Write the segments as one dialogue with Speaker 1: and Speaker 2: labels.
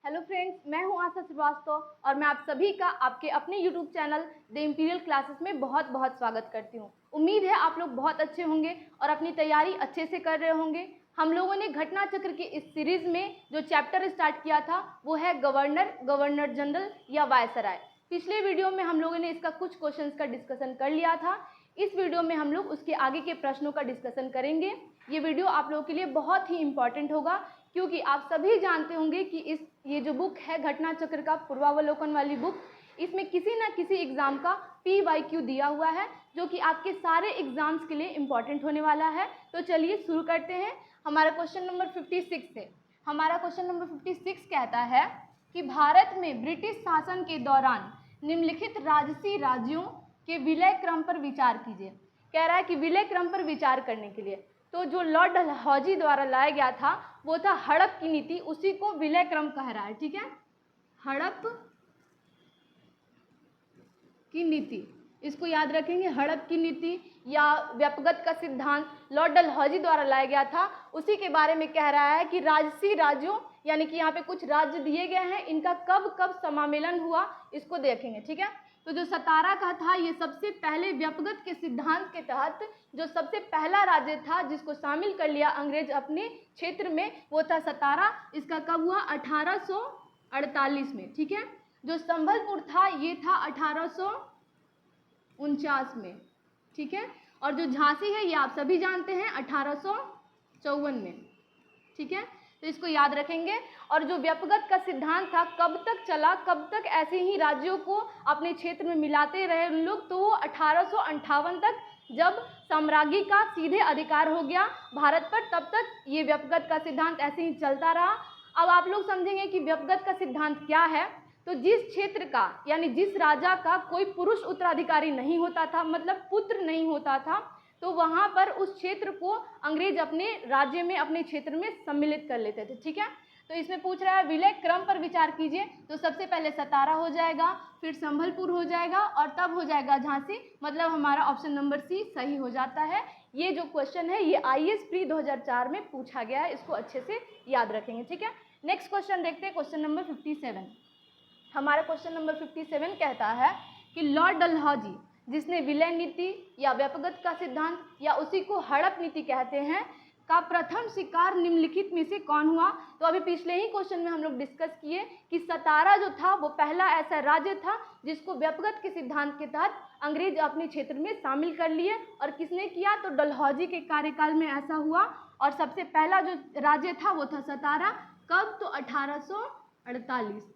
Speaker 1: Hello friends, मैं हूं आशा श्रीवास्तव और मैं आप सभी का आपके अपने YouTube channel the imperial classes में बहुत बहुत स्वागत करती हूं। उम्मीद है आप लोग बहुत अच्छे होंगे और अपनी तैयारी अच्छे से कर रहे होंगे। हम लोगों ने घटना चक्र की इस सीरीज़ में जो चैप्टर स्टार्ट किया था वो है गवर्नर जनरल या वायसराय। पिछले वीडियो में हम लोगों ने इसका कुछ क्वेश्चंस का डिस्कशन कर लिया था। इस वीडियो में हम लोग उसके आगे के प्रश्नों का डिस्कशन करेंगे। ये वीडियो आप लोगों के लिए बहुत ही इम्पॉर्टेंट होगा क्योंकि आप सभी जानते होंगे कि ये जो बुक है घटना चक्र का पूर्वावलोकन वाली बुक, इसमें किसी न किसी एग्ज़ाम का PYQ दिया हुआ है जो कि आपके सारे एग्ज़ाम्स के लिए इम्पॉर्टेंट होने वाला है। तो चलिए शुरू करते हैं। हमारा क्वेश्चन नंबर 56 है। हमारा क्वेश्चन नंबर 56 कहता है कि भारत में ब्रिटिश शासन के दौरान निम्नलिखित राजसी राज्यों के विलय क्रम पर विचार कीजिए। कह रहा है कि विलय क्रम पर विचार करने के लिए तो जो लॉर्ड डलहौजी द्वारा लाया गया था वो था हड़प की नीति, उसी को विलय क्रम कह रहा है। ठीक है, हड़प की नीति, इसको याद रखेंगे। हड़प की नीति या व्यपगत का सिद्धांत लॉर्ड डलहौजी द्वारा लाया गया था, उसी के बारे में कह रहा है कि राजसी राज्यों यानी कि यहाँ पे कुछ राज्य दिए गए हैं, इनका कब कब समामेलन हुआ इसको देखेंगे। ठीक है, तो जो सतारा का था ये सबसे पहले व्यपगत के सिद्धांत के तहत जो सबसे पहला राज्य था जिसको शामिल कर लिया अंग्रेज अपने क्षेत्र में वो था सतारा। इसका कब हुआ? 1848 में। ठीक है, जो संभलपुर था ये था 1849 में। ठीक है, और जो झांसी है ये आप सभी जानते हैं 1854 में। ठीक है, तो इसको याद रखेंगे। और जो व्यपगत का सिद्धांत था कब तक चला, कब तक ऐसे ही राज्यों को अपने क्षेत्र में मिलाते रहे उन लोग, तो वो 1858 तक जब साम्राज्य का सीधे अधिकार हो गया भारत पर, तब तक ये व्यपगत का सिद्धांत ऐसे ही चलता रहा। अब आप लोग समझेंगे कि व्यपगत का सिद्धांत क्या है। तो जिस क्षेत्र का यानी जिस राजा का कोई पुरुष उत्तराधिकारी नहीं होता था, मतलब पुत्र नहीं होता था, तो वहाँ पर उस क्षेत्र को अंग्रेज अपने राज्य में अपने क्षेत्र में सम्मिलित कर लेते थे। ठीक है, तो इसमें पूछ रहा है विलय क्रम पर विचार कीजिए। तो सबसे पहले सतारा हो जाएगा, फिर संभलपुर हो जाएगा और तब हो जाएगा झांसी। मतलब हमारा ऑप्शन नंबर सी सही हो जाता है। ये जो क्वेश्चन है ये IAS प्री 2004 में पूछा गया है, इसको अच्छे से याद रखेंगे। ठीक है, नेक्स्ट क्वेश्चन देखते हैं, क्वेश्चन नंबर 57। हमारा क्वेश्चन नंबर 57 कहता है कि लॉर्ड डलहौजी जिसने विलय नीति या व्यपगत का सिद्धांत या उसी को हड़प नीति कहते हैं का प्रथम शिकार निम्नलिखित में से कौन हुआ। तो अभी पिछले ही क्वेश्चन में हम लोग डिस्कस किए कि सतारा जो था वो पहला ऐसा राज्य था जिसको व्यपगत के सिद्धांत के तहत अंग्रेज अपने क्षेत्र में शामिल कर लिए। और किसने किया? तो डलहौजी के कार्यकाल में ऐसा हुआ। और सबसे पहला जो राज्य था वो था सतारा। कब? तो 1848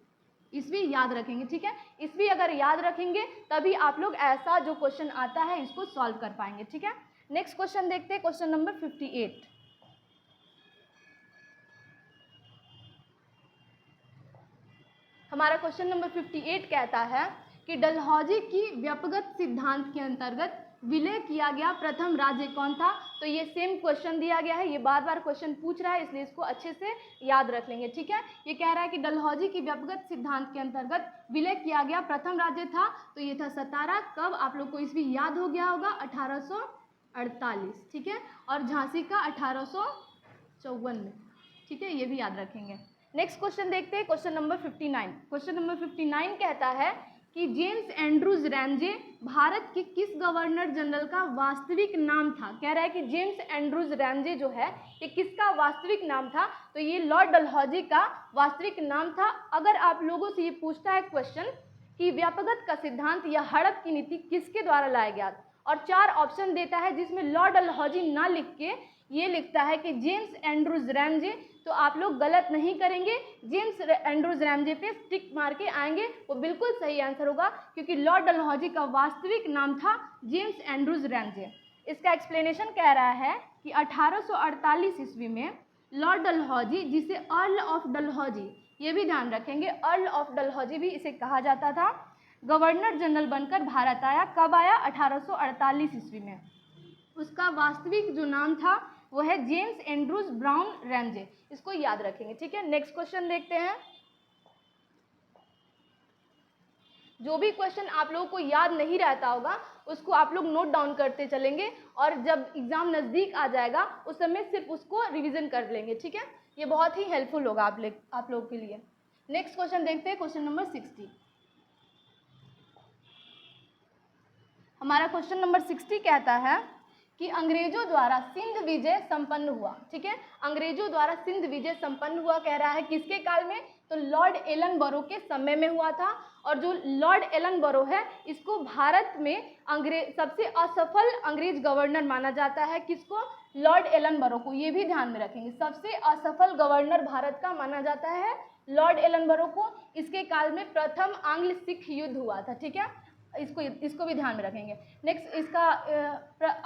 Speaker 1: ईस्वी याद रखेंगे। ठीक है, ईस्वी अगर याद रखेंगे तभी आप लोग ऐसा जो क्वेश्चन आता है इसको सॉल्व कर पाएंगे। ठीक है, नेक्स्ट क्वेश्चन देखते हैं, क्वेश्चन नंबर 58। हमारा क्वेश्चन नंबर 58 कहता है कि डलहौजी की व्यपगत सिद्धांत के अंतर्गत विलय किया गया प्रथम राज्य कौन था। तो ये सेम क्वेश्चन दिया गया है, ये बार बार क्वेश्चन पूछ रहा है, इसलिए इसको अच्छे से याद रख लेंगे। ठीक है, ये कह रहा है कि डलहौजी की व्यपगत सिद्धांत के अंतर्गत विलय किया गया प्रथम राज्य था, तो ये था सतारा। कब? आप लोग को इसमें याद हो गया होगा 1848। ठीक है, और झांसी का 1854 में। ठीक है, ये भी याद रखेंगे। नेक्स्ट क्वेश्चन देखते हैं, क्वेश्चन नंबर 59। क्वेश्चन नंबर 59 कहता है कि जेम्स एंड्रूज रैमजे भारत के किस गवर्नर जनरल का वास्तविक नाम था। कह रहा है कि जेम्स एंड्रूज रैमजे जो है ये किसका वास्तविक नाम था। तो ये लॉर्ड डलहौजी का वास्तविक नाम था। अगर आप लोगों से ये पूछता है क्वेश्चन कि व्यपगत का सिद्धांत या हड़प की नीति किसके द्वारा लाया गया और 4 ऑप्शन देता है जिसमें लॉर्ड डलहौजी ना लिख के ये लिखता है कि जेम्स एंड्रूज रैमजे, तो आप लोग गलत नहीं करेंगे। जेम्स एंड्रूज रैमजे पे टिक मार के आएंगे, वो बिल्कुल सही आंसर होगा क्योंकि लॉर्ड डलहौजी का वास्तविक नाम था जेम्स एंड्रूज रैमजे। इसका एक्सप्लेनेशन कह रहा है कि 1848 ईस्वी में लॉर्ड डलहौजी, जिसे अर्ल ऑफ डलहौजी, ये भी ध्यान रखेंगे, अर्ल ऑफ डलहौजी भी इसे कहा जाता था, गवर्नर जनरल बनकर भारत आया। कब आया? 1848 ईस्वी में। उसका वास्तविक जो नाम था वो है जेम्स एंड्रूज ब्राउन रैमजे, इसको याद रखेंगे। ठीक है, नेक्स्ट क्वेश्चन देखते हैं। जो भी क्वेश्चन आप लोगों को याद नहीं रहता होगा उसको आप लोग नोट डाउन करते चलेंगे और जब एग्जाम नज़दीक आ जाएगा उस समय सिर्फ उसको रिवीजन कर लेंगे। ठीक है, ये बहुत ही हेल्पफुल होगा आप लोगों के लिए। नेक्स्ट क्वेश्चन देखते हैं, क्वेश्चन नंबर 60। हमारा क्वेश्चन नंबर 60 कहता है कि अंग्रेजों द्वारा सिंध विजय संपन्न हुआ। ठीक है, अंग्रेजों द्वारा सिंध विजय संपन्न हुआ कह रहा है, किसके काल में? तो लॉर्ड एलनबरो के समय में हुआ था। और जो लॉर्ड एलनबरो है, इसको भारत में सबसे असफल अंग्रेज गवर्नर माना जाता है। किसको? लॉर्ड एलनबरो को। ये भी ध्यान में रखेंगे, सबसे असफल गवर्नर भारत का माना जाता है लॉर्ड एलनबरो को। इसके काल में प्रथम आंग्ल सिख युद्ध हुआ था। ठीक है, इसको भी ध्यान में रखेंगे। नेक्स्ट इसका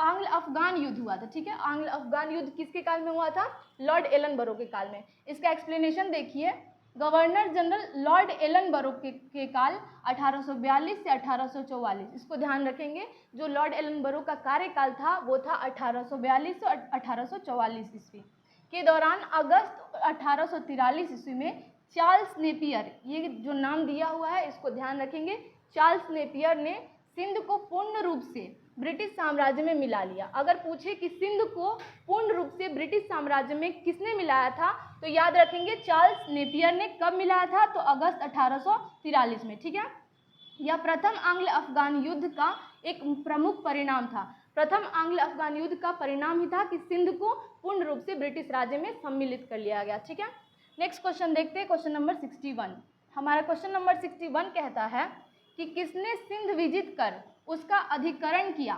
Speaker 1: आंग्ल अफगान युद्ध हुआ था। ठीक है, आंग्ल अफगान युद्ध किसके काल में हुआ था? लॉर्ड एलनबरो के काल में। इसका एक्सप्लेनेशन देखिए, गवर्नर जनरल लॉर्ड एलनबरो के काल 1842 से 1844। इसको ध्यान रखेंगे, जो लॉर्ड एलनबरो का कार्यकाल था वो था 1842 से 1844 ईस्वी के दौरान। अगस्त 1843 ईस्वी में चार्ल्स नेपियर, ये जो नाम दिया हुआ है इसको ध्यान रखेंगे, चार्ल्स नेपियर ने सिंध को पूर्ण रूप से ब्रिटिश साम्राज्य में मिला लिया। अगर पूछे कि सिंध को पूर्ण रूप से ब्रिटिश साम्राज्य में किसने मिलाया था, तो याद रखेंगे चार्ल्स नेपियर ने। कब मिलाया था? तो अगस्त 1843 में। ठीक है, यह प्रथम आंग्ल अफगान युद्ध का एक प्रमुख परिणाम था। प्रथम आंग्ल अफगान युद्ध का परिणाम ही था कि सिंध को पूर्ण रूप से ब्रिटिश राज्य में सम्मिलित कर लिया गया। ठीक है, नेक्स्ट क्वेश्चन देखते हैं, क्वेश्चन नंबर 61। हमारा क्वेश्चन नंबर 61 कहता है कि किसने सिंध विजित कर उसका अधिकरण किया।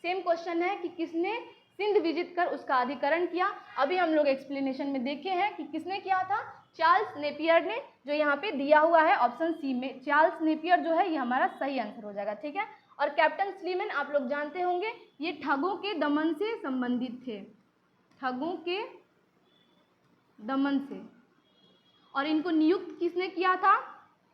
Speaker 1: सेम क्वेश्चन है कि किसने सिंध विजित कर उसका अधिकरण किया। अभी हम लोग एक्सप्लेनेशन में देखे हैं कि किसने किया था, चार्ल्स नेपियर ने, जो यहाँ पे दिया हुआ है ऑप्शन सी में। चार्ल्स नेपियर जो है ये हमारा सही आंसर हो जाएगा। ठीक है, और कैप्टन स्लीमैन आप लोग जानते होंगे, ये ठगों के दमन से संबंधित थे, ठगों के दमन से। और इनको नियुक्त किसने किया था?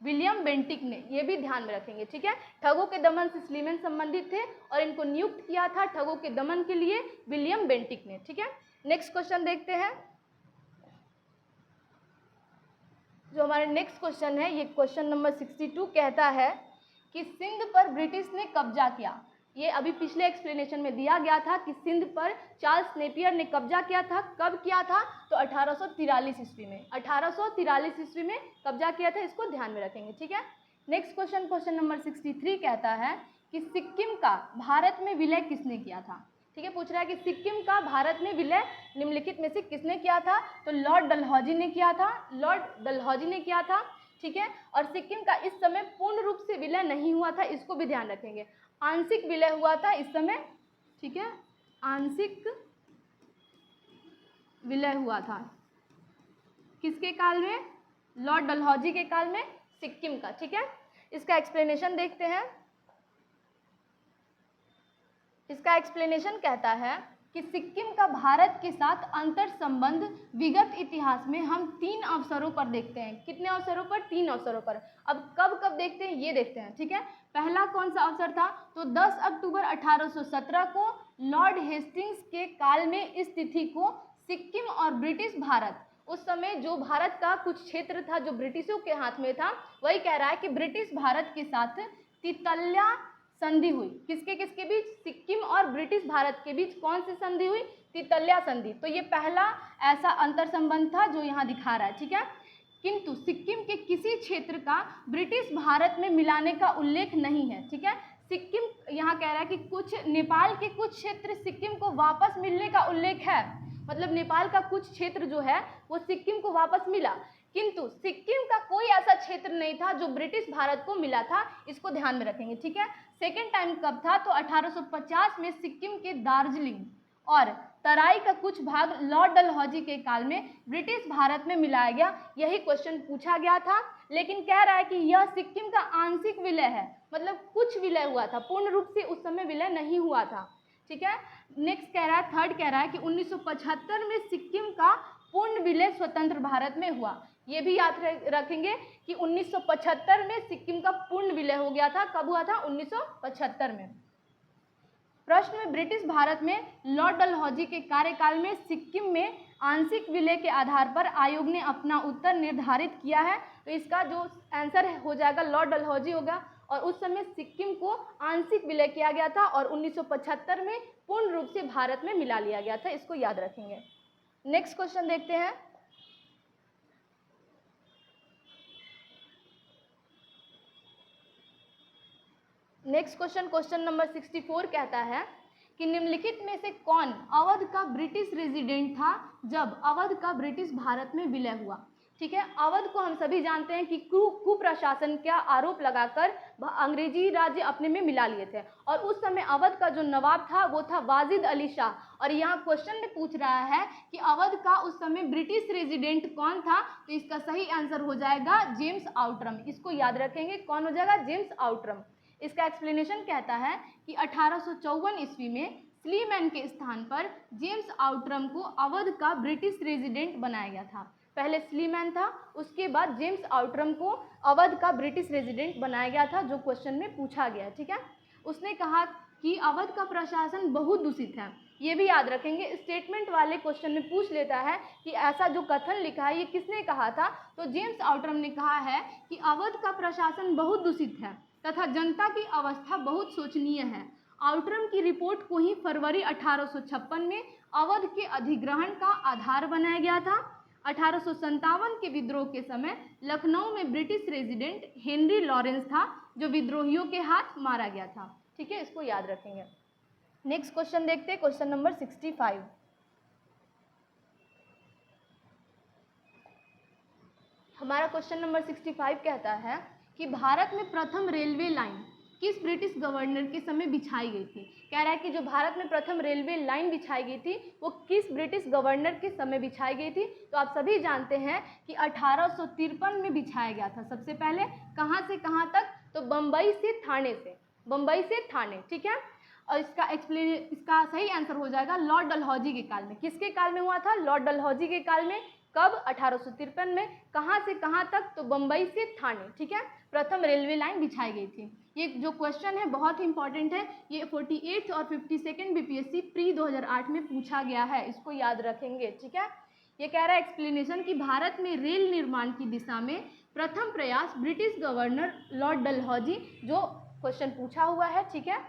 Speaker 1: विलियम बेंटिक ने। ये भी ध्यान में रखेंगे। ठीक है, ठगों के दमन से स्लीमैन संबंधित थे और इनको नियुक्त किया था ठगों के दमन के लिए विलियम बेंटिक ने। ठीक है, नेक्स्ट क्वेश्चन देखते हैं। जो हमारे नेक्स्ट क्वेश्चन है, ये क्वेश्चन नंबर 62 कहता है कि सिंध पर ब्रिटिश ने कब्जा किया। ये अभी पिछले एक्सप्लेनेशन में दिया गया था कि सिंध पर चार्ल्स नेपियर ने कब्जा किया था। कब किया था? तो 1843 ईस्वी में। 1843 ईस्वी में कब्जा किया था, इसको ध्यान में रखेंगे। ठीक है, नेक्स्ट क्वेश्चन, क्वेश्चन नंबर 63 कहता है कि सिक्किम का भारत में विलय किसने किया था। ठीक है, पूछ रहा है कि सिक्किम का भारत में विलय निम्नलिखित में से किसने किया था? तो लॉर्ड डलहौजी ने किया था, लॉर्ड डलहौजी ने किया था। ठीक है, और सिक्किम का इस समय पूर्ण रूप से विलय नहीं हुआ था, इसको भी ध्यान रखेंगे, आंशिक विलय हुआ था इस समय। ठीक है, आंशिक विलय हुआ था किसके काल में? लॉर्ड डलहौजी के काल में सिक्किम का। ठीक है, इसका एक्सप्लेनेशन देखते हैं। इसका एक्सप्लेनेशन कहता है कि सिक्किम का भारत के साथ अंतर संबंध विगत इतिहास में हम 3 अवसरों पर देखते हैं। कितने अवसरों पर? 3 अवसरों पर। अब कब कब देखते हैं ये देखते हैं। ठीक है, पहला कौन सा अवसर था? तो 10 अक्टूबर 1817 को लॉर्ड हेस्टिंग्स के काल में इस तिथि को सिक्किम और ब्रिटिश भारत, उस समय जो भारत का कुछ क्षेत्र था जो ब्रिटिशों के हाथ में था, वही कह रहा है कि ब्रिटिश भारत के साथ तितल्या संधि हुई। किसके किसके बीच? सिक्किम और ब्रिटिश भारत के बीच कौन सी संधि हुई? तितल्या संधि। तो ये पहला ऐसा अंतर संबंध था जो यहाँ दिखा रहा है। ठीक है, किंतु सिक्किम के किसी क्षेत्र का ब्रिटिश भारत में मिलाने का उल्लेख नहीं है। ठीक है, सिक्किम यहाँ कह रहा है कि कुछ नेपाल के कुछ क्षेत्र सिक्किम को वापस मिलने का उल्लेख है, मतलब नेपाल का कुछ क्षेत्र जो है वो सिक्किम को वापस मिला, किंतु सिक्किम का कोई ऐसा क्षेत्र नहीं था जो ब्रिटिश भारत को मिला था, इसको ध्यान में रखेंगे। ठीक है, सेकेंड टाइम कब था? तो 1850 में सिक्किम के दार्जिलिंग और तराई का कुछ भाग लॉर्ड डलहौजी के काल में ब्रिटिश भारत में मिलाया गया। यही क्वेश्चन पूछा गया था, लेकिन कह रहा है कि यह सिक्किम का आंशिक विलय है, मतलब कुछ विलय हुआ था, पूर्ण रूप से उस समय विलय नहीं हुआ था। ठीक है, नेक्स्ट कह रहा है, थर्ड कह रहा है कि 1975 में सिक्किम का पूर्ण विलय स्वतंत्र भारत में हुआ। ये भी याद रखेंगे कि 1975 में सिक्किम का पूर्ण विलय हो गया था। कब हुआ था? 1975 में। प्रश्न में ब्रिटिश भारत में लॉर्ड डलहौजी के कार्यकाल में सिक्किम में आंशिक विलय के आधार पर आयोग ने अपना उत्तर निर्धारित किया है। तो इसका जो आंसर हो जाएगा लॉर्ड डलहौजी होगा, और उस समय सिक्किम को आंशिक विलय किया गया था और 1975 में पूर्ण रूप से भारत में मिला लिया गया था, इसको याद रखेंगे। नेक्स्ट क्वेश्चन देखते हैं। नेक्स्ट क्वेश्चन, क्वेश्चन नंबर 64 कहता है कि निम्नलिखित में से कौन अवध का ब्रिटिश रेजिडेंट था जब अवध का ब्रिटिश भारत में विलय हुआ। ठीक है, अवध को हम सभी जानते हैं कि कुप्रशासन का आरोप लगाकर अंग्रेजी राज्य अपने में मिला लिए थे, और उस समय अवध का जो नवाब था वो था वाजिद अली शाह। और यहाँ क्वेश्चन में पूछ रहा है कि अवध का उस समय ब्रिटिश रेजिडेंट कौन था, तो इसका सही आंसर हो जाएगा जेम्स आउटरम। इसको याद रखेंगे, कौन हो जाएगा, जेम्स आउटरम। इसका एक्सप्लेनेशन कहता है कि 1854 ईस्वी में स्लीमैन के स्थान पर जेम्स आउटरम को अवध का ब्रिटिश रेजिडेंट बनाया गया था। पहले स्लीमैन था, उसके बाद जेम्स आउटरम को अवध का ब्रिटिश रेजिडेंट बनाया गया था, जो क्वेश्चन में पूछा गया। ठीक है, उसने कहा कि अवध का प्रशासन बहुत दूषित है, ये भी याद रखेंगे। स्टेटमेंट वाले क्वेश्चन में पूछ लेता है कि ऐसा जो कथन लिखा है ये किसने कहा था, तो जेम्स आउटरम ने कहा है कि अवध का प्रशासन बहुत दूषित है तथा जनता की अवस्था बहुत शोचनीय है। आउटरम की रिपोर्ट को ही फरवरी 1856 में अवध के अधिग्रहण का आधार बनाया गया था। 1857 के विद्रोह के समय लखनऊ में ब्रिटिश रेजिडेंट हेनरी लॉरेंस था, जो विद्रोहियों के हाथ मारा गया था। ठीक है, इसको याद रखेंगे। नेक्स्ट क्वेश्चन देखते हैं, क्वेश्चन नंबर 65। हमारा क्वेश्चन नंबर 65 कहता है कि भारत में प्रथम रेलवे लाइन किस ब्रिटिश गवर्नर के समय बिछाई गई थी। कह रहा है कि जो भारत में प्रथम रेलवे लाइन बिछाई गई थी वो किस ब्रिटिश गवर्नर के समय बिछाई गई थी। तो आप सभी जानते हैं कि 1853 में बिछाया गया था। सबसे पहले कहाँ से कहाँ तक, तो बम्बई से ठाणे से, बम्बई से ठाणे। ठीक है, और इसका सही आंसर हो जाएगा लॉर्ड डलहौजी के काल में। किसके काल में हुआ था, लॉर्ड डलहौजी के काल में। कब, 1853 में। कहाँ से कहाँ तक, तो बम्बई से ठाणे। ठीक है, प्रथम रेलवे लाइन बिछाई गई थी। ये जो क्वेश्चन है बहुत इंपॉर्टेंट है, ये 48 और 52 बीपीएससी प्री 2008 में पूछा गया है, इसको याद रखेंगे। ठीक है, ये कह रहा है एक्सप्लेनेशन कि भारत में रेल निर्माण की दिशा में प्रथम प्रयास ब्रिटिश गवर्नर लॉर्ड डलहौजी, जो क्वेश्चन पूछा हुआ है, ठीक है,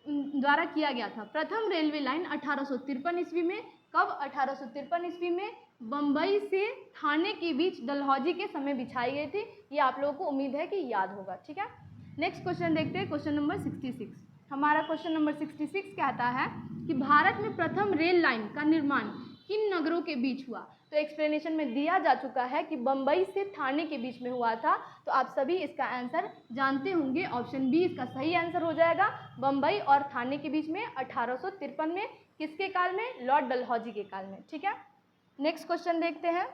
Speaker 1: द्वारा किया गया था। प्रथम रेलवे लाइन 1853 ईस्वी में। कब, 1853 ईस्वी में बम्बई से ठाणे के बीच डलहौजी के समय बिछाई गई थी। ये आप लोगों को उम्मीद है कि याद होगा। ठीक है, नेक्स्ट क्वेश्चन देखते हैं, क्वेश्चन नंबर 66। हमारा क्वेश्चन नंबर 66 कहता है कि भारत में प्रथम रेल लाइन का निर्माण किन नगरों के बीच हुआ। तो एक्सप्लेनेशन में दिया जा चुका है कि बम्बई से ठाणे के बीच में हुआ था। तो आप सभी इसका आंसर जानते होंगे, ऑप्शन बी इसका सही आंसर हो जाएगा, बम्बई और ठाणे के बीच में 1853 में। किसके काल में, लॉर्ड डलहौजी के काल में। ठीक है, नेक्स्ट क्वेश्चन देखते हैं।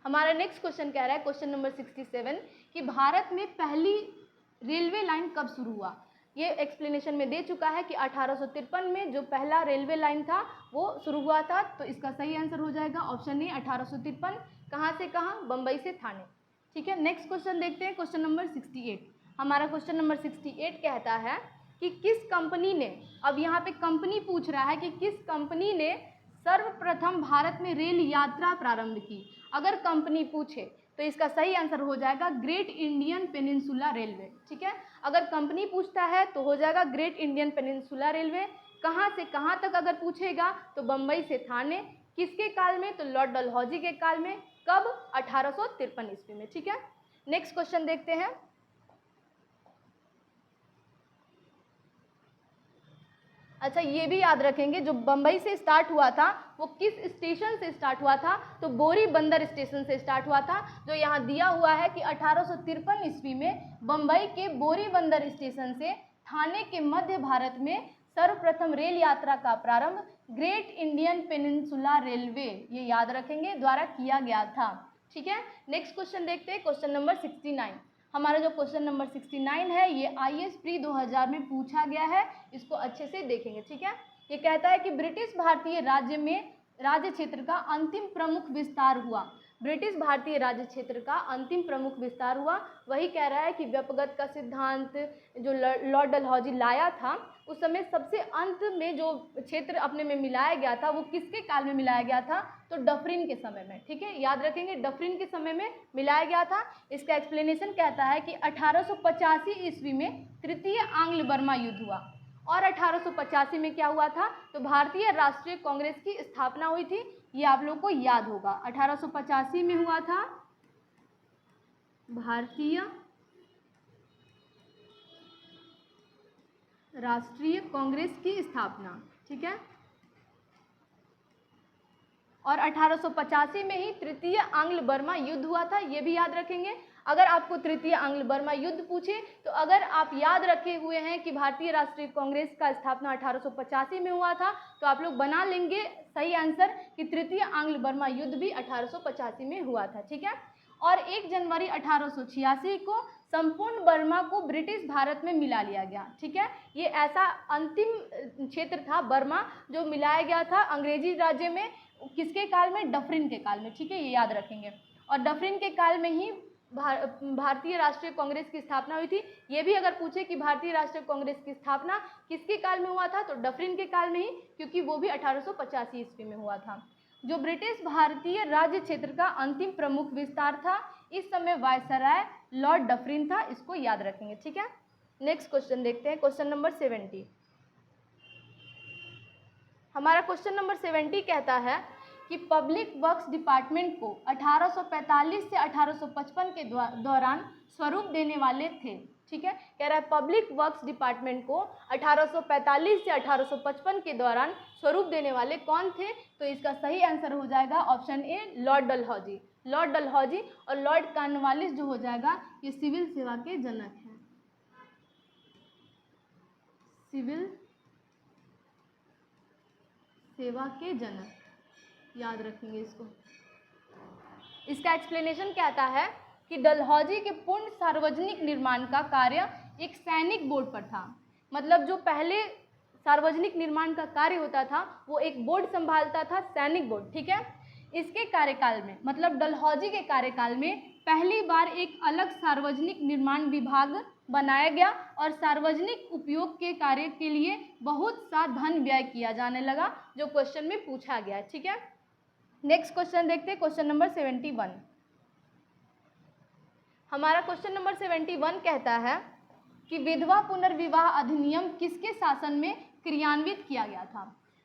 Speaker 1: हमारा नेक्स्ट क्वेश्चन कह रहा है, क्वेश्चन नंबर 67, कि भारत में पहली रेलवे लाइन कब शुरू हुआ। ये एक्सप्लेनेशन में दे चुका है कि 1853 में जो पहला रेलवे लाइन था वो शुरू हुआ था। तो इसका सही आंसर हो जाएगा ऑप्शन ए, 1853। कहाँ से कहाँ, बम्बई से ठाणे। ठीक है, नेक्स्ट क्वेश्चन देखते हैं, क्वेश्चन नंबर 68। हमारा क्वेश्चन नंबर 68 कहता है कि किस कंपनी ने, अब यहाँ पे कंपनी पूछ रहा है कि किस कंपनी ने सर्वप्रथम भारत में रेल यात्रा प्रारंभ की। अगर कंपनी पूछे तो इसका सही आंसर हो जाएगा ग्रेट इंडियन पेनिनसुला रेलवे। ठीक है, अगर कंपनी पूछता है तो हो जाएगा ग्रेट इंडियन पेनिनसुला रेलवे। कहाँ से कहाँ तक अगर पूछेगा तो बम्बई से ठाणे। किसके काल में, तो लॉर्ड डलहौजी के काल में। कब, 1853 ईस्वी में। ठीक है, नेक्स्ट क्वेश्चन देखते हैं। अच्छा, ये भी याद रखेंगे, जो बम्बई से स्टार्ट हुआ था वो किस स्टेशन से स्टार्ट हुआ था, तो बोरी बंदर स्टेशन से स्टार्ट हुआ था, जो यहाँ दिया हुआ है कि 1853 ईस्वी में बम्बई के बोरी बंदर स्टेशन से ठाणे के मध्य भारत में सर्वप्रथम रेल यात्रा का प्रारंभ ग्रेट इंडियन पेनिनसुला रेलवे, ये याद रखेंगे, द्वारा किया गया था। ठीक है, नेक्स्ट क्वेश्चन देखते हैं, क्वेश्चन नंबर 69। हमारा जो क्वेश्चन नंबर 69 है ये आईएएस प्री 2000 में पूछा गया है, इसको अच्छे से देखेंगे। ठीक है, ये कहता है कि ब्रिटिश भारतीय राज्य क्षेत्र का अंतिम प्रमुख विस्तार हुआ। ब्रिटिश भारतीय राज्य क्षेत्र का अंतिम प्रमुख विस्तार हुआ। वही कह रहा है कि व्यपगत का सिद्धांत जो लॉर्ड डलहौजी लाया था, उस समय सबसे अंत में जो क्षेत्र अपने में मिलाया गया था वो किसके काल में मिलाया गया था, तो डफरिन के समय में। ठीक है, याद रखेंगे, डफरिन के समय में मिलाया गया था। इसका एक्सप्लेनेशन कहता है कि 1885 ईस्वी में तृतीय आंग्ल बर्मा युद्ध हुआ। और 1885 में क्या हुआ था, तो भारतीय राष्ट्रीय कांग्रेस की स्थापना हुई थी। ये आप लोग को याद होगा, 1885 में हुआ था भारतीय राष्ट्रीय कांग्रेस की स्थापना, ठीक है। और 1885 में ही तृतीय आंग्ल बर्मा युद्ध हुआ था, ये भी याद रखेंगे। अगर आपको तृतीय आंग्ल बर्मा युद्ध पूछे तो अगर आप याद रखे हुए हैं कि भारतीय राष्ट्रीय कांग्रेस का स्थापना 1885 में हुआ था, तो आप लोग बना लेंगे सही आंसर कि तृतीय आंग्ल बर्मा युद्ध भी 1885 में हुआ था, ठीक है। और 1 जनवरी 1886 को संपूर्ण बर्मा को ब्रिटिश भारत में मिला लिया गया, ठीक है। ये ऐसा अंतिम क्षेत्र था बर्मा जो मिलाया गया था अंग्रेजी राज्य में, किसके काल में, डफरिन के काल में, ठीक है, ये याद रखेंगे। और डफरिन के काल में ही भारतीय राष्ट्रीय कांग्रेस की स्थापना हुई थी। ये भी अगर पूछे कि भारतीय राष्ट्रीय कांग्रेस की स्थापना किसके काल में हुआ था, तो डफरिन के काल में ही, क्योंकि वो भी 1885 ईस्वी में हुआ था। जो ब्रिटिश भारतीय राज्य क्षेत्र का अंतिम प्रमुख विस्तार था, इस समय वायसराय लॉर्ड डफरिन था, इसको याद रखेंगे, ठीक है। नेक्स्ट क्वेश्चन देखते हैं, क्वेश्चन नंबर 70। हमारा क्वेश्चन नंबर 70 कहता है कि पब्लिक वर्क्स डिपार्टमेंट को 1845 से 1855 के दौरान स्वरूप देने वाले थे, ठीक है। कह रहा है पब्लिक वर्क्स डिपार्टमेंट को 1845 से 1855 के दौरान स्वरूप देने वाले कौन थे, तो इसका सही आंसर हो जाएगा option A, Lord Dalhousie. Lord Dalhousie और लॉर्ड कॉर्नवालिस जो हो जाएगा, ये सिविल सेवा के जनक हैं, सिविल सेवा के जनक, याद रखेंगे इसको। इसका एक्सप्लेनेशन कहता है कि डलहौजी के पूर्ण सार्वजनिक निर्माण का कार्य एक सैनिक बोर्ड पर था। मतलब जो पहले सार्वजनिक निर्माण का कार्य होता था वो एक बोर्ड संभालता था, सैनिक बोर्ड, ठीक है। इसके कार्यकाल में, मतलब डलहौजी के कार्यकाल में पहली बार एक अलग सार्वजनिक निर्माण विभाग बनाया गया और सार्वजनिक उपयोग के कार्य के लिए बहुत सा धन व्यय किया जाने लगा, जो क्वेश्चन में पूछा गया है, ठीक है। नेक्स्ट क्वेश्चन देखते हैं, क्वेश्चन नंबर 71। हमारा क्वेश्चन नंबर 71 कहता है कि विधवा पुनर्विवाह अधिनियम किसके शासन में क्रियान्वित किया गया था।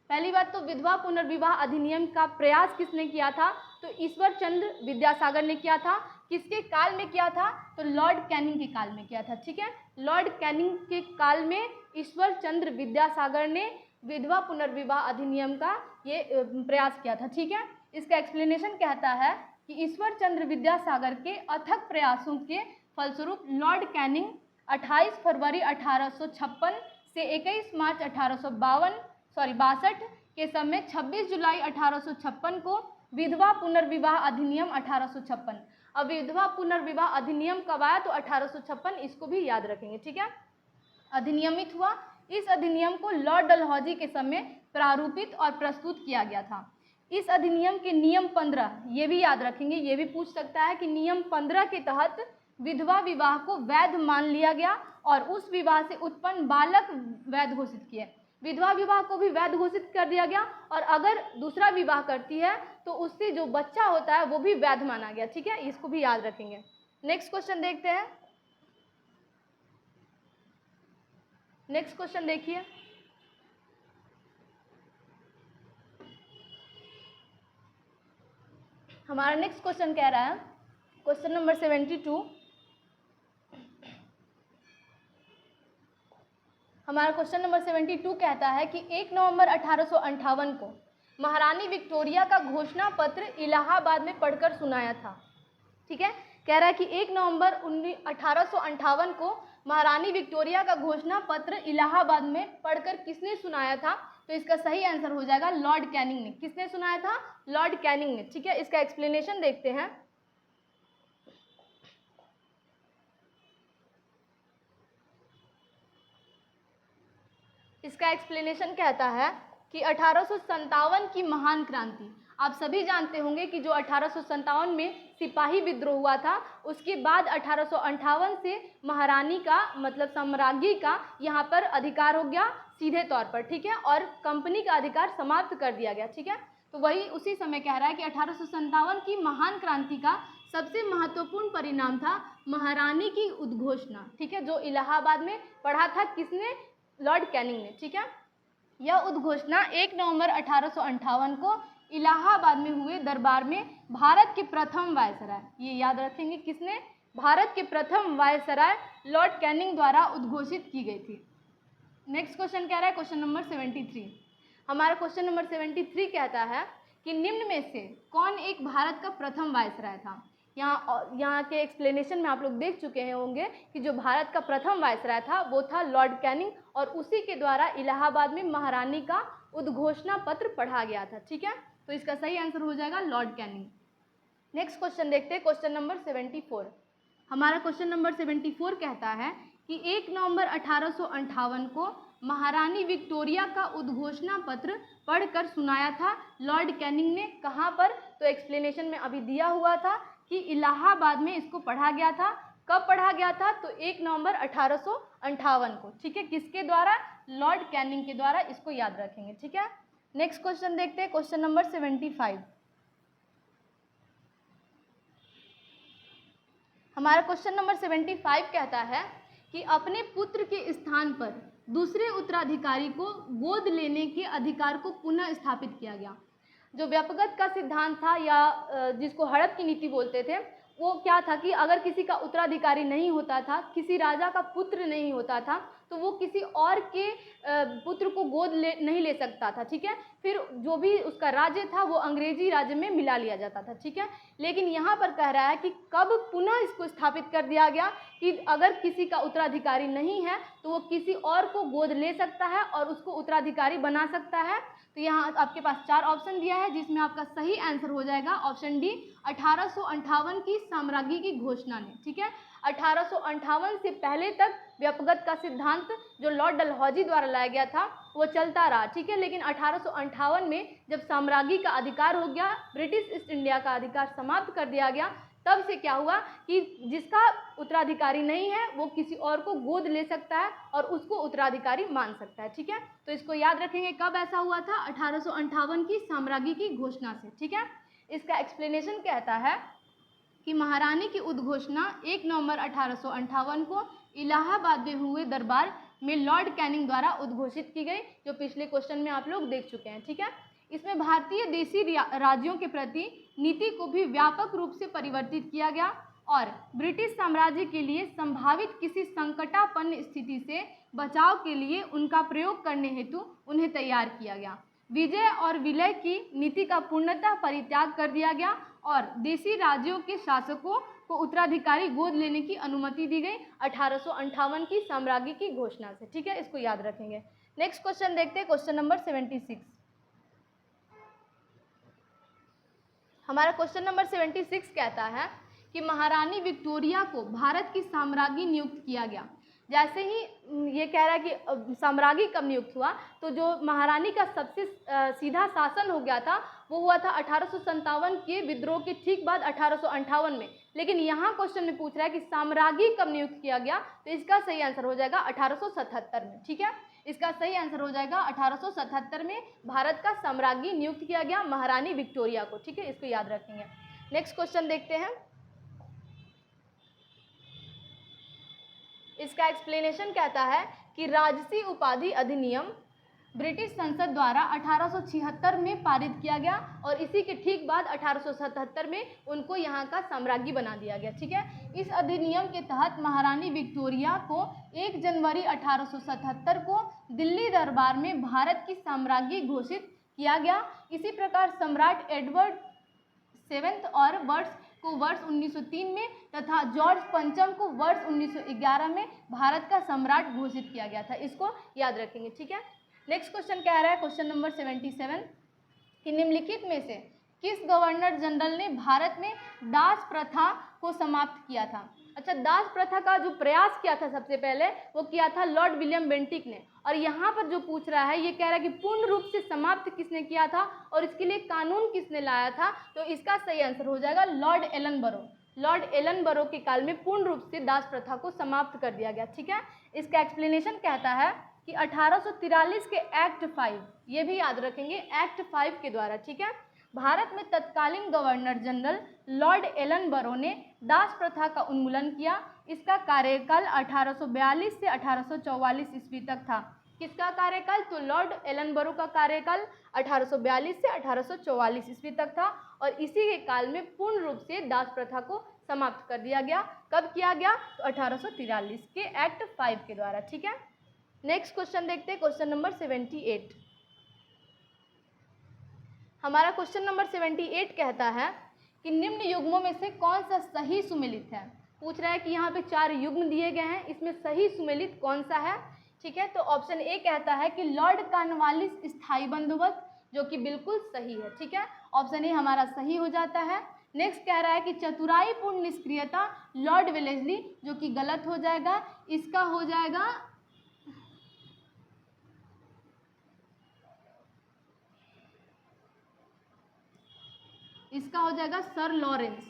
Speaker 1: पहली बात तो विधवा पुनर्विवाह अधिनियम का प्रयास किसने किया था, तो ईश्वर चंद्र विद्यासागर ने किया था। किसके काल में किया था, तो लॉर्ड कैनिंग के काल में किया था, ठीक है। लॉर्ड कैनिंग के काल में ईश्वर चंद्र विद्यासागर ने विधवा पुनर्विवाह अधिनियम का ये प्रयास किया था, ठीक है। इसका एक्सप्लेनेशन कहता है कि ईश्वर चंद्र विद्यासागर के अथक प्रयासों के फलस्वरूप लॉर्ड कैनिंग 28 फरवरी 1856 से 21 मार्च 1862 के समय 26 जुलाई 1856 को विधवा पुनर्विवाह अधिनियम 1856। अब विधवा पुनर्विवाह अधिनियम कब आया, तो 1856, इसको भी याद रखेंगे, ठीक है। अधिनियमित हुआ। इस अधिनियम को लॉर्ड डलहौजी के समय प्रारूपित और प्रस्तुत किया गया था। इस अधिनियम के नियम 15, ये भी याद रखेंगे, ये भी पूछ सकता है कि नियम 15 के तहत विधवा विवाह को वैध मान लिया गया और उस विवाह से उत्पन्न बालक वैध घोषित किए। विधवा विवाह को भी वैध घोषित कर दिया गया और अगर दूसरा विवाह करती है तो उससे जो बच्चा होता है वो भी वैध माना गया, ठीक है। इसको भी याद रखेंगे। नेक्स्ट क्वेश्चन देखते हैं। नेक्स्ट क्वेश्चन देखिए, हमारा नेक्स्ट क्वेश्चन कह रहा है, क्वेश्चन नंबर 72। हमारा क्वेश्चन नंबर 72 कहता है कि 1 नवंबर 1858 को महारानी विक्टोरिया का घोषणा पत्र इलाहाबाद में पढ़कर सुनाया था, ठीक है। कह रहा है कि 1 नवंबर 1858 को महारानी विक्टोरिया का घोषणा पत्र इलाहाबाद में पढ़कर किसने सुनाया था, तो इसका सही आंसर हो जाएगा लॉर्ड कैनिंग ने। किसने सुनाया था, लॉर्ड कैनिंग ने, ठीक है। इसका एक्सप्लेनेशन देखते हैं। इसका एक्सप्लेनेशन कहता है कि 1857 की महान क्रांति, आप सभी जानते होंगे कि जो 1857 में सिपाही विद्रोह हुआ था, उसके बाद 1858 से महारानी का मतलब साम्राज्ञी का यहाँ पर अधिकार हो गया सीधे तौर पर, ठीक है, और कंपनी का अधिकार समाप्त कर दिया गया, ठीक है। तो वही उसी समय कह रहा है कि 1857 की महान क्रांति का सबसे महत्वपूर्ण परिणाम था महारानी की उद्घोषणा, ठीक है, जो इलाहाबाद में पढ़ा था किसने, लॉर्ड कैनिंग ने, ठीक है। यह उद्घोषणा 1 नवंबर 1858 को इलाहाबाद में हुए दरबार में भारत के प्रथम वायसराय, ये याद रखेंगे किसने, भारत के प्रथम वायसराय लॉर्ड कैनिंग द्वारा उद्घोषित की गई थी। नेक्स्ट क्वेश्चन कह रहा है क्वेश्चन नंबर 73। हमारा क्वेश्चन नंबर 73 कहता है कि निम्न में से कौन एक भारत का प्रथम वायसराय था। यहाँ के एक्सप्लेनेशन में आप लोग देख चुके हैं होंगे कि जो भारत का प्रथम वायसराय था वो था लॉर्ड कैनिंग, और उसी के द्वारा इलाहाबाद में महारानी का उद्घोषणा पत्र पढ़ा गया था, ठीक है। तो इसका सही आंसर हो जाएगा लॉर्ड कैनिंग। नेक्स्ट क्वेश्चन देखते हैं क्वेश्चन नंबर 74। हमारा क्वेश्चन नंबर 74 कहता है कि 1 नवंबर 1858 को महारानी विक्टोरिया का उद्घोषणा पत्र पढ़कर सुनाया था लॉर्ड कैनिंग ने, कहाँ पर, तो एक्सप्लेनेशन में अभी दिया हुआ था कि इलाहाबाद में इसको पढ़ा गया था। कब पढ़ा गया था, तो 1 नवंबर 1858 को, ठीक है। किसके द्वारा, लॉर्ड कैनिंग के द्वारा, इसको याद रखेंगे, ठीक है। नेक्स्ट क्वेश्चन देखते हैं क्वेश्चन नंबर 75। हमारा क्वेश्चन नंबर 75 कहता है कि अपने पुत्र के स्थान पर दूसरे उत्तराधिकारी को गोद लेने के अधिकार को पुनः स्थापित किया गया। जो व्यपगत का सिद्धांत था या जिसको हड़प की नीति बोलते थे, वो क्या था कि अगर किसी का उत्तराधिकारी नहीं होता था, किसी राजा का पुत्र नहीं होता था, तो वो किसी और के पुत्र को गोद नहीं ले सकता था, ठीक है। फिर जो भी उसका राज्य था वो अंग्रेजी राज्य में मिला लिया जाता था, ठीक है। लेकिन यहाँ पर कह रहा है कि कब पुनः इसको स्थापित कर दिया गया कि अगर किसी का उत्तराधिकारी नहीं है तो वो किसी और को गोद ले सकता है और उसको उत्तराधिकारी बना सकता है। तो यहाँ आपके पास 4 ऑप्शन दिया है, जिसमें आपका सही आंसर हो जाएगा ऑप्शन डी, 1858 की साम्राज्ञी की घोषणा ने, ठीक है। 1858 से पहले तक व्यपगत का सिद्धांत जो लॉर्ड डलहौजी द्वारा लाया गया था वो चलता रहा, ठीक है। लेकिन 1858 में जब साम्राज्ञी का अधिकार हो गया, ब्रिटिश ईस्ट इंडिया का अधिकार समाप्त कर दिया गया, तब से क्या हुआ कि जिसका उत्तराधिकारी नहीं है वो किसी और को गोद ले सकता है और उसको उत्तराधिकारी मान सकता है, ठीक है। तो इसको याद रखेंगे, कब ऐसा हुआ था, 1858 की साम्राज्ञी की घोषणा से, ठीक है। इसका एक्सप्लेनेशन कहता है कि महारानी की उद्घोषणा 1 नवंबर 1858 को इलाहाबाद में हुए दरबार में लॉर्ड कैनिंग द्वारा उद्घोषित की गई, जो पिछले क्वेश्चन में आप लोग देख चुके हैं, ठीक है। इसमें भारतीय देशी राज्यों के प्रति नीति को भी व्यापक रूप से परिवर्तित किया गया और ब्रिटिश साम्राज्य के लिए संभावित किसी संकटापन्न स्थिति से बचाव के लिए उनका प्रयोग करने हेतु उन्हें तैयार किया गया। विजय और विलय की नीति का पूर्णतः परित्याग कर दिया गया और देशी राज्यों के शासकों को उत्तराधिकारी गोद लेने की अनुमति दी गई 1858 की साम्राज्ञी की घोषणा से, ठीक है। इसको याद रखेंगे। नेक्स्ट क्वेश्चन देखते हैं क्वेश्चन नंबर 76। हमारा क्वेश्चन नंबर 76 कहता है कि महारानी विक्टोरिया को भारत की साम्राज्ञी नियुक्त किया गया। जैसे ही ये कह रहा है कि साम्राज्ञी कब नियुक्त हुआ, तो जो महारानी का सबसे सीधा शासन हो गया था वो हुआ था 1857 के विद्रोह के ठीक बाद 1858 में। लेकिन यहाँ क्वेश्चन में पूछ रहा है कि साम्राज्ञी कब नियुक्त किया गया, तो इसका सही आंसर हो जाएगा 1877 में, ठीक है। इसका सही आंसर हो जाएगा 1877 में भारत का साम्राज्ञी नियुक्त किया गया महारानी विक्टोरिया को, ठीक है। इसको याद रखेंगे। नेक्स्ट क्वेश्चन देखते हैं। इसका एक्सप्लेनेशन कहता है कि राजसी उपाधि अधिनियम ब्रिटिश संसद द्वारा 1876 में पारित किया गया और इसी के ठीक बाद 1877 में उनको यहाँ का साम्राज्ञी बना दिया गया, ठीक है। इस अधिनियम के तहत महारानी विक्टोरिया को 1 जनवरी 1877 को दिल्ली दरबार में भारत की साम्राज्ञी घोषित किया गया। इसी प्रकार सम्राट एडवर्ड 7 और वर्ष 1903 में तथा जॉर्ज पंचम को वर्ष 1911 में भारत का सम्राट घोषित किया गया था। इसको याद रखेंगे, ठीक है। नेक्स्ट क्वेश्चन कह रहा है क्वेश्चन नंबर 77 कि निम्नलिखित में से किस गवर्नर जनरल ने भारत में दास प्रथा को समाप्त किया था। अच्छा, दास प्रथा का जो प्रयास किया था सबसे पहले वो किया था लॉर्ड विलियम बेंटिक ने। और यहाँ पर जो पूछ रहा है ये कह रहा है कि पूर्ण रूप से समाप्त किसने किया था और इसके लिए कानून किसने लाया था, तो इसका सही आंसर हो जाएगा लॉर्ड एलनबरो। लॉर्ड एलनबरो के काल में पूर्ण रूप से दास प्रथा को समाप्त कर दिया गया, ठीक है। इसका एक्सप्लेनेशन कहता है कि 1843 के एक्ट 5, ये भी याद रखेंगे, एक्ट 5 के द्वारा, ठीक है, भारत में तत्कालीन गवर्नर जनरल लॉर्ड एलनबरो ने दास प्रथा का उन्मूलन किया। इसका कार्यकाल 1842 से 1844 ईस्वी तक था। किसका कार्यकाल? तो लॉर्ड एलनबरो का कार्यकाल 1842 से 1844 ईस्वी तक था और इसी के काल में पूर्ण रूप से दास प्रथा को समाप्त कर दिया गया। कब किया गया? तो 1843 के एक्ट 5 के द्वारा। ठीक है, नेक्स्ट क्वेश्चन देखते हैं, क्वेश्चन नंबर 78। हमारा क्वेश्चन नंबर 78 कहता है कि निम्न युग्मों में से कौन सा सही सुमेलित है। पूछ रहा है कि यहाँ पे 4 युग्म दिए गए हैं, इसमें सही सुमेलित कौन सा है। ठीक है, तो ऑप्शन ए कहता है कि लॉर्ड कॉर्नवालिस स्थायी बंदोबस्त, जो कि बिल्कुल सही है। ठीक है, ऑप्शन ए हमारा सही हो जाता है। नेक्स्ट कह रहा है कि चतुराईपूर्ण निष्क्रियता लॉर्ड वेलेस्ली, जो कि गलत हो जाएगा। इसका हो जाएगा सर लॉरेंस।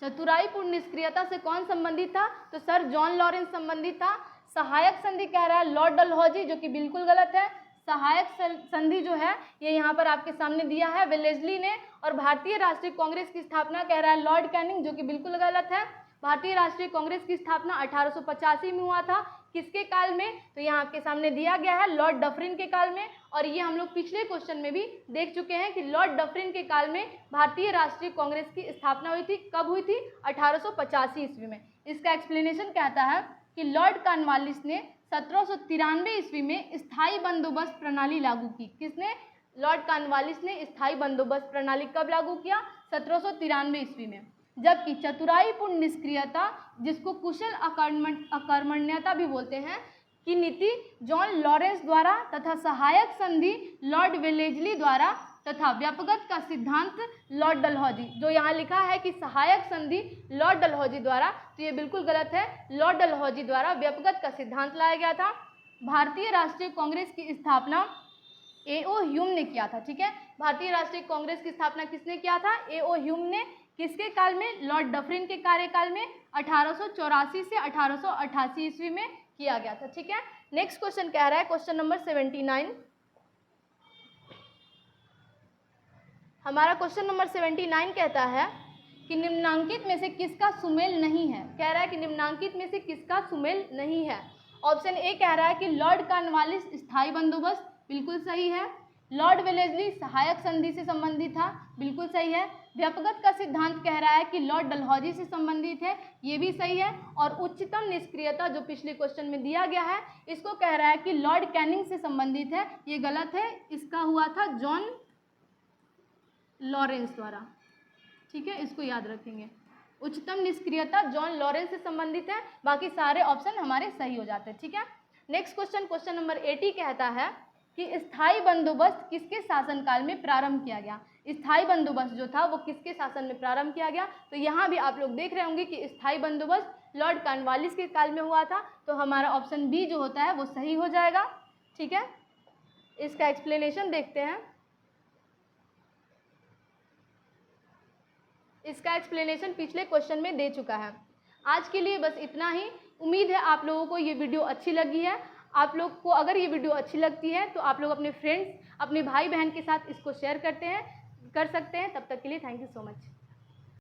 Speaker 1: चतुराईपूर्ण निष्क्रियता से कौन संबंधित था? तो सर जॉन लॉरेंस संबंधित था। सहायक संधि कह रहा है लॉर्ड डलहौजी, जो कि बिल्कुल गलत है। सहायक संधि जो है ये यहाँ पर आपके सामने दिया है वेलेस्ली ने। और भारतीय राष्ट्रीय कांग्रेस की स्थापना कह रहा है लॉर्ड कैनिंग, जो कि बिल्कुल गलत है। भारतीय राष्ट्रीय कांग्रेस की स्थापना 1885 में हुआ था। किसके काल में? तो यहाँ आपके सामने दिया गया है लॉर्ड डफरिन के काल में। और ये हम लोग पिछले क्वेश्चन में भी देख चुके हैं कि लॉर्ड डफरिन के काल में भारतीय राष्ट्रीय कांग्रेस की स्थापना हुई थी। कब हुई थी? 1885 ईस्वी में। इसका एक्सप्लेनेशन कहता है कि लॉर्ड कॉर्नवालिस ने 1793 ईस्वी में स्थायी बंदोबस्त प्रणाली लागू की। किसने? लॉर्ड कॉर्नवालिस ने स्थायी बंदोबस्त प्रणाली कब लागू किया? 1793 ईस्वी में। जबकि चतुराईपूर्ण निष्क्रियता, जिसको कुशल अकर्मण्यता भी बोलते हैं, की नीति जॉन लॉरेंस द्वारा तथा सहायक संधि लॉर्ड वेलेस्ली द्वारा तथा व्यापकता का सिद्धांत लॉर्ड डलहौजी। जो यहाँ लिखा है कि सहायक संधि लॉर्ड डलहौजी द्वारा, तो ये बिल्कुल गलत है। लॉर्ड डलहौजी द्वारा व्यापकता का सिद्धांत लाया गया था। भारतीय राष्ट्रीय कांग्रेस की स्थापना A.O. ह्यूम ने किया था। ठीक है, भारतीय राष्ट्रीय कांग्रेस की स्थापना किसने किया था? A.O. ह्यूम ने। किसके काल में? लॉर्ड डफरिन के कार्यकाल में 1884 से 1888 ईस्वी में किया गया था। ठीक है, नेक्स्ट क्वेश्चन कह रहा है, क्वेश्चन नंबर 79। हमारा क्वेश्चन नंबर 79 कहता है कि निम्नांकित में से किसका सुमेल नहीं है। कह रहा है कि निम्नांकित में से किसका सुमेल नहीं है। ऑप्शन ए कह रहा है कि लॉर्ड कॉर्नवालिस स्थायी बंदोबस्त, बिल्कुल सही है। लॉर्ड वेलेस्ली सहायक संधि से संबंधित था, बिल्कुल सही है। व्यापकता का सिद्धांत कह रहा है कि लॉर्ड डलहौजी से संबंधित है, ये भी सही है। और उच्चतम निष्क्रियता, जो पिछले क्वेश्चन में दिया गया है, इसको कह रहा है कि लॉर्ड कैनिंग से संबंधित है, ये गलत है। इसका हुआ था जॉन लॉरेंस द्वारा। ठीक है, इसको याद रखेंगे। उच्चतम निष्क्रियता जॉन लॉरेंस से संबंधित है, बाकी सारे ऑप्शन हमारे सही हो जाते हैं। ठीक है, नेक्स्ट क्वेश्चन, क्वेश्चन नंबर 80 कहता है कि स्थायी बंदोबस्त किसके शासनकाल में प्रारंभ किया गया। स्थायी बंदोबस्त जो था वो किसके शासन में प्रारंभ किया गया। तो यहाँ भी आप लोग देख रहे होंगे कि स्थायी बंदोबस्त लॉर्ड कॉर्नवालिस के काल में हुआ था। तो हमारा ऑप्शन बी जो होता है वो सही हो जाएगा। ठीक है, इसका एक्सप्लेनेशन देखते हैं। इसका एक्सप्लेनेशन पिछले क्वेश्चन में दे चुका है। आज के लिए बस इतना ही। उम्मीद है आप लोगों को ये वीडियो अच्छी लगी है। आप लोग को अगर ये वीडियो अच्छी लगती है तो आप लोग अपने फ्रेंड्स, अपने भाई बहन के साथ इसको शेयर कर सकते हैं। तब तक के लिए थैंक यू सो मच।